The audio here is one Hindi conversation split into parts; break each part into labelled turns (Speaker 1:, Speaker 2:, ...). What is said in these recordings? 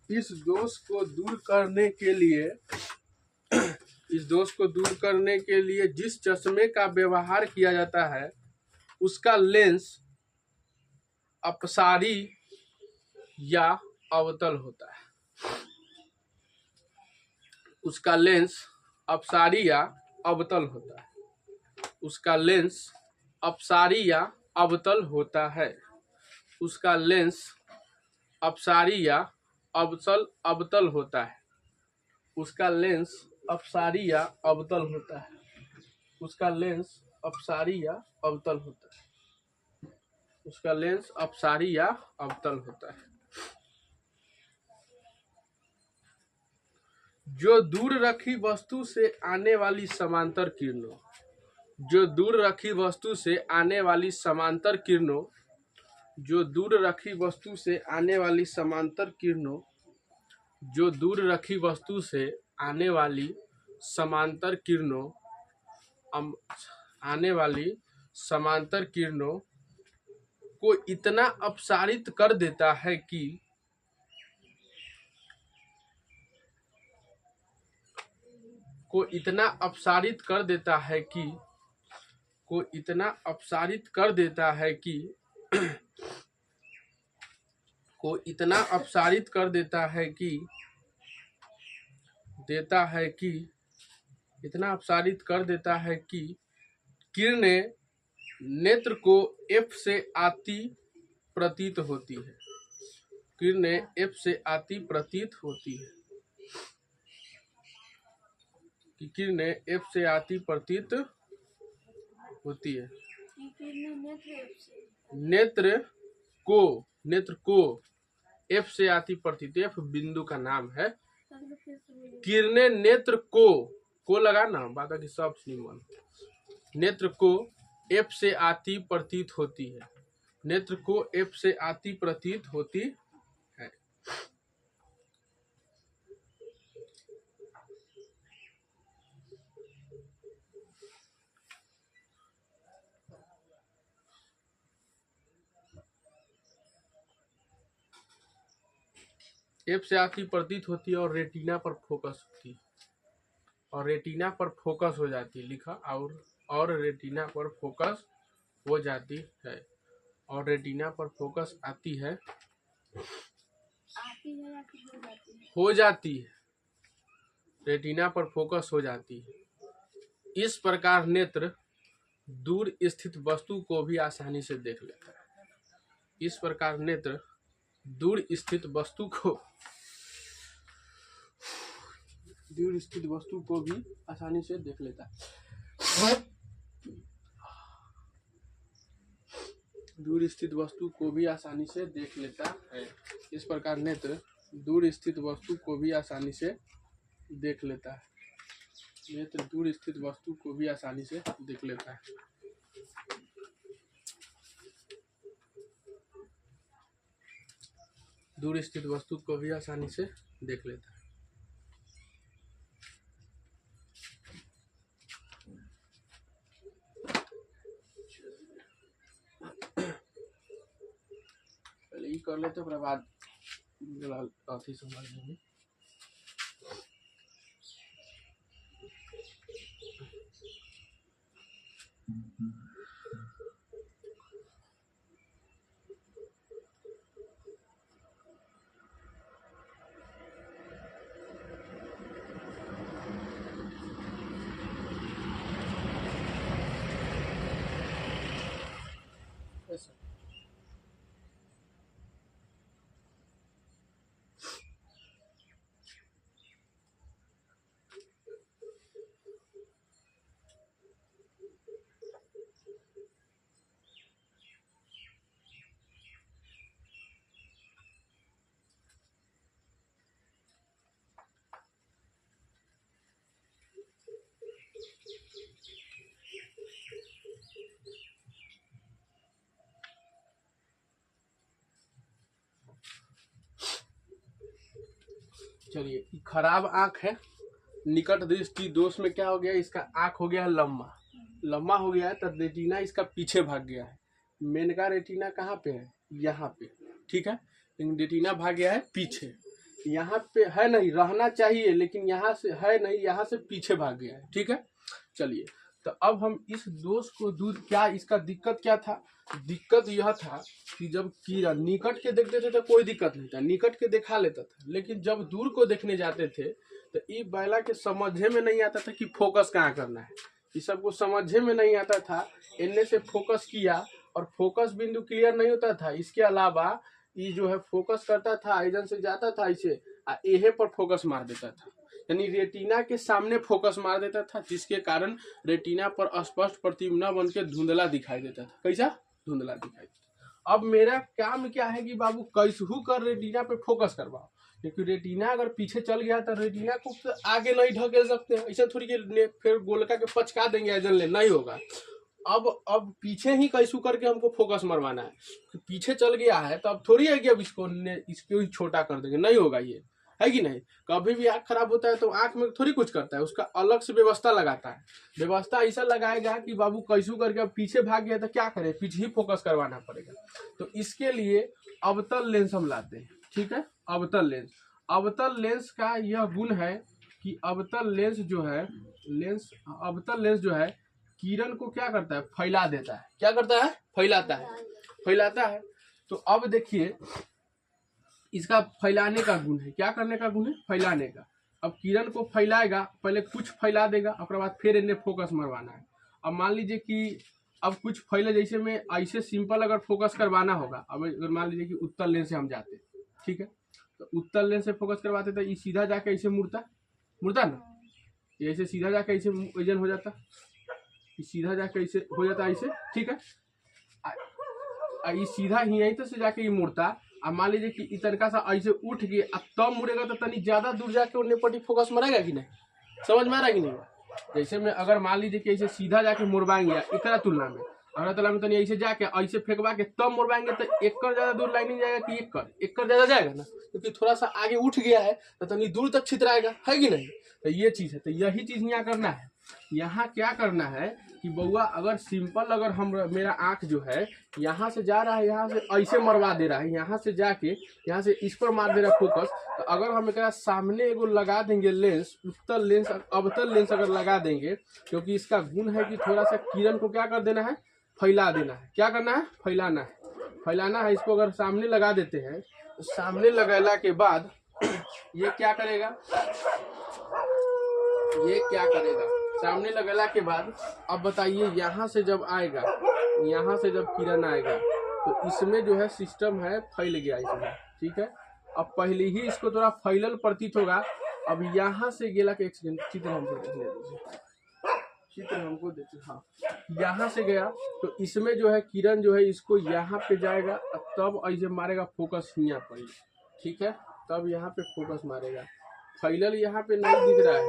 Speaker 1: इस दोष को दूर करने के लिए इस दोष को दूर करने के लिए जिस चश्मे का व्यवहार किया जाता है उसका लेंस अपसारी या अवतल होता है। उसका लेंस अपसारी या अवतल होता है। उसका लेंस अपसारी या अवतल होता है। उसका लेंस अपसारी या अवतल होता है। उसका लेंस अपसारी या अवतल होता है। उसका लेंस अपसारी या अवतल होता है। उसका लेंस अपसारी या अवतल होता है। जो दूर रखी वस्तु से आने वाली समांतर किरणों जो दूर रखी वस्तु से आने वाली समांतर किरणों जो दूर रखी वस्तु से आने वाली समांतर किरणों जो दूर रखी वस्तु से आने वाली समांतर किरणों आने वाली समांतर किरणों को इतना अपसारित कर देता है कि को इतना अपसारित कर देता है कि को इतना अपसारित कर देता है कि को इतना अपसारित कर देता है कि इतना अपसारित कर देता है कि किरणें नेत्र को एफ से आती प्रतीत होती है। किरणें एफ से आती प्रतीत होती है कि किरणें एफ से आती प्रतीत होती है। नेत्र को एफ से आती प्रतीत, एफ बिंदु का नाम है। किरणें नेत्र को लगा ना, बाकी सब निमन। नेत्र को एफ से आती प्रतीत होती है। नेत्र को एफ से आती प्रतीत होती है। एफ से आती प्रतीत होती है और रेटिना पर फोकस होती है। और रेटिना पर फोकस हो जाती है, लिखा और रेटिना पर फोकस हो जाती है। और रेटिना पर फोकस आती है, हो जाती है। रेटिना पर फोकस हो जाती है। इस प्रकार नेत्र दूर स्थित वस्तु को भी आसानी से देख लेता है। इस प्रकार नेत्र दूर स्थित वस्तु को भी आसानी से देख लेता है। दूर स्थित वस्तु को भी आसानी से देख लेता है। इस प्रकार नेत्र दूर स्थित वस्तु को भी आसानी से देख लेता है। नेत्र दूर स्थित वस्तु को भी आसानी से देख लेता है। दूर स्थित वस्तु को भी आसानी से देख लेता है। पहले ये कर लेते, फिर बाद अथी समझ लेंगे। चलिए, खराब आंख है। निकट दृष्टि दोष में क्या हो गया, इसका आंख हो गया लंबा हो गया है, तो रेटिना इसका पीछे भाग गया है। मेन का रेटिना कहाँ पे है, यहाँ पे, ठीक है। लेकिन रेटिना भाग गया है पीछे। यहाँ पे है नहीं, रहना चाहिए लेकिन यहाँ से है नहीं, यहाँ से पीछे भाग गया है। ठीक है, चलिए तो अब हम इस दोष को दूर, क्या इसका दिक्कत क्या था? दिक्कत यह था कि जब कीड़ा निकट के देखते थे तो कोई दिक्कत नहीं था, निकट के दिखा लेता था, लेकिन जब दूर को देखने जाते थे तो ये बैला के समझे में नहीं आता था कि फोकस कहाँ करना है, ये सबको समझे में नहीं आता था। इनने से फोकस किया और फोकस बिंदु क्लियर नहीं होता था। इसके अलावा ये जो है फोकस करता था, आइजन से जाता था ऐसे, एहे पर फोकस मार देता था, यानी रेटिना के सामने फोकस मार देता था, जिसके कारण रेटिना पर स्पष्ट प्रतिबिंब न बन के धुंधला दिखाई देता था। कैसा? धुंधला दिखाई देता। अब मेरा काम क्या है कि बाबू कैसहू कर रेटिना पे फोकस करवाओ, क्योंकि रेटिना अगर पीछे चल गया तो रेटिना को तो आगे नहीं ढकेल सकते, ऐसा थोड़ी कि फिर गोलका के पचका देंगे आइजन ले, नहीं होगा। अब पीछे ही कैसू करके हमको फोकस मरवाना है, पीछे चल गया है तो अब थोड़ी है कि अब इसको ही छोटा कर देंगे, नहीं होगा, ये है कि नहीं। कभी भी आंख खराब होता है तो आंख में थोड़ी कुछ करता है, उसका अलग से व्यवस्था लगाता है। व्यवस्था ऐसा लगाएगा कि बाबू कैसू करके अब पीछे भाग गया तो क्या करे, पीछे ही फोकस करवाना पड़ेगा। तो इसके लिए अवतल लेंस हम लाते हैं। ठीक है, अवतल लेंस। अवतल लेंस का यह गुण है कि अवतल लेंस जो है किरण को क्या करता है, फैला देता है। क्या करता है? फैलाता है, फैलाता है। तो अब देखिए इसका फैलाने का गुण है, क्या करने का गुण है? फैलाने का। अब किरण को फैलाएगा, पहले कुछ फैला देगा, उसके बाद फिर इन्हें फोकस मरवाना है। अब मान लीजिए कि अब कुछ फैले, जैसे में ऐसे सिंपल अगर फोकस करवाना होगा, अब अगर मान लीजिए कि उत्तल लेंस से हम जाते, ठीक है, तो उत्तल लेंस से फोकस करवाते तो ये सीधा जाके ऐसे मुड़ता ना, ये ऐसे सीधा जाके ऐसे वजन हो जाता, सीधा जाके ऐसे हो जाता ऐसे। ठीक है, ये सीधा ही यहीं तो से जाके ये मुड़ता। अब मान लीजिए कि तनका सा ऐसे उठ गए, अब तब मुड़ेगा तो तनी ज्यादा दूर जाके उन्हें पट्टी फोकस मरेगा कि नहीं, समझ में आ रहा है कि नहीं? जैसे में अगर मान लीजिए कि ऐसे सीधा जाके मुड़वाएंगे इतना तुलना में, अगर तुलना में तनी ऐसे जाके ऐसे फेंकवा के तब मुड़वाएंगे तो एक कर ज्यादा दूर लाइनिंग जाएगा कि एक कर ज्यादा जाएगा ना, क्योंकि थोड़ा सा आगे उठ गया है तो तनी दूर तक छितराएगा, है कि नहीं? तो ये चीज है, तो यही चीज यहाँ करना है। यहाँ क्या करना है कि बउआ अगर सिंपल, अगर हम मेरा आंख जो है यहाँ से जा रहा है, यहाँ से ऐसे मरवा दे रहा है, यहाँ से जाके यहाँ से इस पर मार दे रहा है फोकस, तो अगर हम एक सामने एगो लगा देंगे लेंस, उत्तल लेंस, अवतल लेंस अगर लगा देंगे, क्योंकि इसका गुण है कि थोड़ा सा किरण को क्या कर देना है, फैला देना है। क्या करना है? फैलाना है, फैलाना है। इसको अगर सामने लगा देते हैं तो सामने लगाने के बाद ये क्या करेगा, ये क्या करेगा सामने लगाने के बाद, अब बताइए यहाँ से जब आएगा, यहाँ से जब किरण आएगा तो इसमें जो है सिस्टम है फैल गया इसमें। ठीक है, अब पहले ही इसको थोड़ा फैलल प्रतीत होगा। अब यहाँ से गेला के, एक सेकंड चित्र हमको देखने दीजिए, चित्र हमको देखिए, हाँ यहाँ से गया तो इसमें जो है किरण जो है इसको यहाँ पे जाएगा, तब ऐसे मारेगा फोकस यहाँ पर। ठीक है, तब यहाँ पे फोकस मारेगा। फैलल यहाँ पे नहीं दिख रहा है,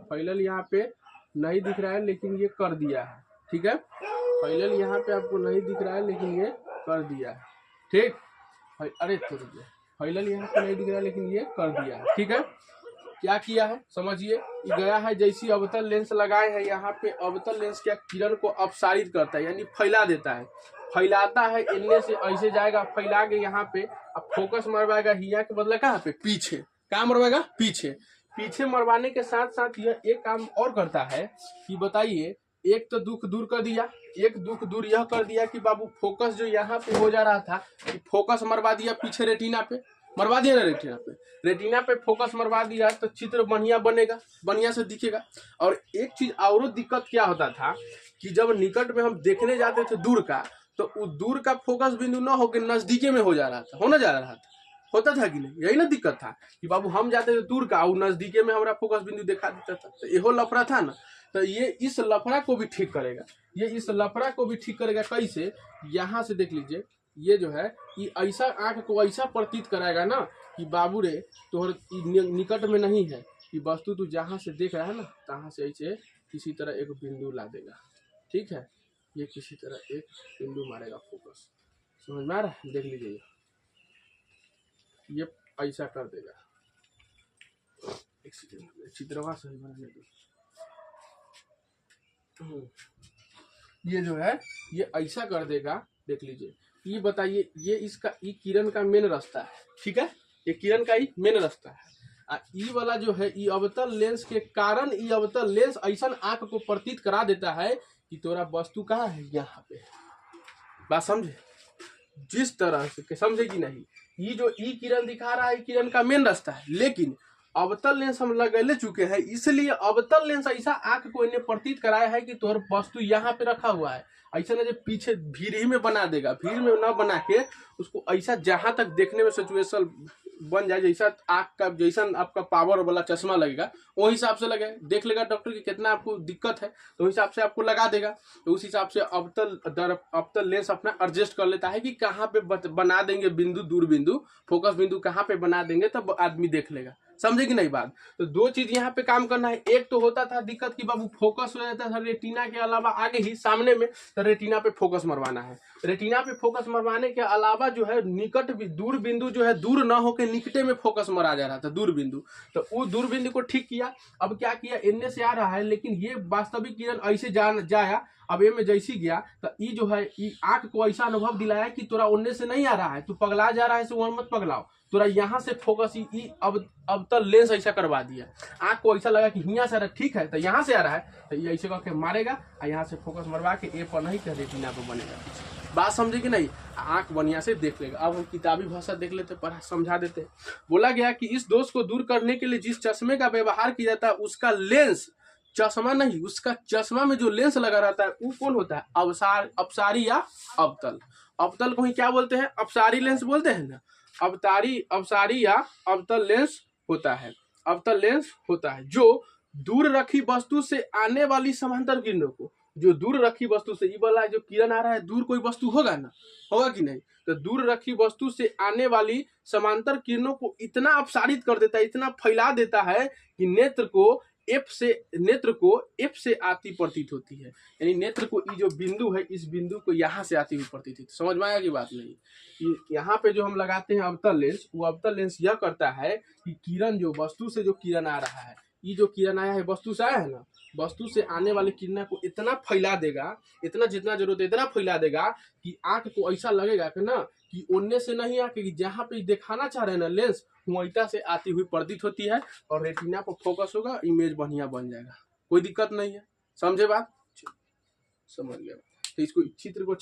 Speaker 1: फैलल यहाँ पे नहीं दिख रहा है, लेकिन ये कर दिया है। ठीक है, फैलल यहाँ पे आपको नहीं दिख रहा है, लेकिन ये कर दिया है। ठीक, अरे तो फैलल यहाँ पे नहीं दिख रहा है, लेकिन ये कर दिया है। ठीक है, क्या किया है समझिए, ये गया है, जैसी अवतल लेंस लगाए हैं यहाँ पे, अवतल लेंस क्या किरण को अपसारित करता है, यानी फैला देता है, फैलाता है। इनमें से ऐसे जाएगा, फैला के यहाँ पे अब फोकस मरवाएगा, हिया के बदले कहाँ पे, पीछे। कहाँ मरवाएगा? पीछे। पीछे मरवाने के साथ साथ यह एक काम और करता है कि बताइए, एक तो दुख दूर कर दिया, एक दुख दूर यह कर दिया कि बाबू फोकस जो यहाँ पे हो जा रहा था, फोकस मरवा दिया पीछे रेटिना पे, मरवा दिया ना रेटिना पे, रेटिना पे फोकस मरवा दिया तो चित्र बढ़िया बनेगा, बढ़िया से दिखेगा। और एक चीज और दिक्कत क्या होता था कि जब निकट में हम देखने जाते थे दूर का, तो वो दूर का फोकस बिंदु न होकर नजदीके में हो जा रहा था, होना जा रहा था, होता था कि नहीं? यही ना दिक्कत था कि बाबू हम जाते थे दूर का, और नजदीके में हमारा फोकस बिंदु दिखा देता था, तो यहो लफड़ा था ना। तो ये इस लफड़ा को भी ठीक करेगा, ये इस लफड़ा को भी ठीक करेगा। कैसे? यहाँ से देख लीजिए, ये जो है ये ऐसा आंख को ऐसा प्रतीत कराएगा ना कि बाबू रे तोहर निकट में नहीं है, कि वस्तु तू जहाँ से देख रहा है ना, तहाँ से ऐसे किसी तरह एक बिंदु ला देगा। ठीक है, ये किसी तरह एक बिंदु मारेगा फोकस, समझ में आ रहा है? देख लीजिए, ये ऐसा कर देगा। एक सेकंड, चित्रवा सही बनाने दो। ये जो है ये ऐसा कर देगा, देख लीजिए। ये बताइए, ये इसका ये किरण का मेन रास्ता है। ठीक है, ये किरण का ही मेन रास्ता है। ई वाला जो है ई अवतल लेंस के कारण ई अवतल लेंस ऐसा आंख को प्रतीत करा देता है कि तोरा वस्तु कहाँ है, यहाँ पे। बात समझे? जिस तरह से समझे कि नहीं, ये जो ई किरण दिखा रहा है किरण का मेन रास्ता है, लेकिन अवतल लेंस हम लगा ले चुके हैं, इसलिए अवतल लेंस ऐसा आंख को इन्हें प्रतीत कराया है कि तोहर वस्तु यहाँ पे रखा हुआ है। ऐसा ना जो पीछे भीड़ ही में बना देगा, भीड़ में ना बना के उसको ऐसा जहां तक देखने में सिचुएशन बन जाए, जैसा आंख का जैसा आपका पावर वाला चश्मा लगेगा वो हिसाब से लगे, देख लेगा डॉक्टर की कितना आपको दिक्कत है तो उस हिसाब से आपको लगा देगा। तो उस हिसाब से अवतल लेंस अपना एडजस्ट कर लेता है कि कहाँ पे बना देंगे बिंदु, दूर बिंदु, फोकस बिंदु कहाँ पे बना देंगे तब आदमी देख लेगा। समझे कि नहीं बात? तो दो चीज यहाँ पे काम करना है। एक तो होता था दिक्कत कि बाबू फोकस हो जाता था रेटिना के अलावा आगे ही सामने में, तो रेटिना पे फोकस मरवाना है। रेटिना पे फोकस मरवाने के अलावा जो है निकट भी दूर बिंदु जो है दूर ना होके निकटे में फोकस मरा जा रहा था, दूर बिंदु। तो वो दूर बिंदु को ठीक किया। अब क्या किया, इनने से आ रहा है लेकिन ये वास्तविक किरण ऐसे जाया, अब ये में जैसी गया तो ई जो है ई आंख को ऐसा अनुभव दिलाया कि तोरा उनने से नहीं आ रहा है, तू पगला जा रहा है, वहां मत पगलाओ, तोरा यहाँ से फोकस अब तक लेंस ऐसा करवा दिया। आंख को ऐसा लगा कि यहाँ से आ रहा है, ठीक है तो यहाँ से आ रहा है, तो ये ऐसे करके मारेगा और यहाँ से फोकस मरवा के ए पर नहीं, रेटिना पर बनेगा। बात समझे कि नहीं? आंख बढ़िया से देख लेगा। अब हम किताबी भाषा देख लेते, पढ़ा समझा देते। बोला गया कि इस दोष को दूर करने के लिए जिस चश्मे का व्यवहार किया जाता है उसका लेंस, चश्मा नहीं, उसका चश्मा में जो लेंस लगा रहता है वो कौन होता है? अपसारी या अवतल। अवतल को ही क्या बोलते हैं? अपसारी लेंस बोलते हैं ना। अपसारी या अवतल लेंस होता है। अवतल लेंस होता है जो दूर रखी वस्तु से आने वाली समांतर किरणों को, जो दूर रखी वस्तु से, ये वाला जो किरण आ रहा है दूर कोई वस्तु होगा ना, होगा कि नहीं? तो दूर रखी वस्तु से आने वाली समांतर किरणों को इतना अपसारित कर देता है, इतना फैला देता है कि नेत्र को एफ से आती प्रतीत होती है। यानी नेत्र को ये जो बिंदु है इस बिंदु को यहाँ से आती हुई प्रतीत होती है। समझ में आया की बात नहीं? यहाँ पे जो हम लगाते हैं अवतल लेंस, वो अवतल लेंस यह करता है कि किरण जो वस्तु से जो किरण आ रहा है, ये जो किरण आया है वस्तु से आया है ना, वस्तु से आने वाले किरण को इतना फैला देगा, इतना जितना जरूरत है इतना फैला देगा कि आंख को ऐसा लगेगा कि ना कि ओने से नहीं आके कि जहाँ पे दिखाना चाह रहे हैं ना लेंस, वहीटा से आती हुई प्रतीत होती है और रेटिना पर फोकस होगा, इमेज बढ़िया बन जाएगा, कोई दिक्कत नहीं है। समझे बात? समझ गया। तो इसको चित्र को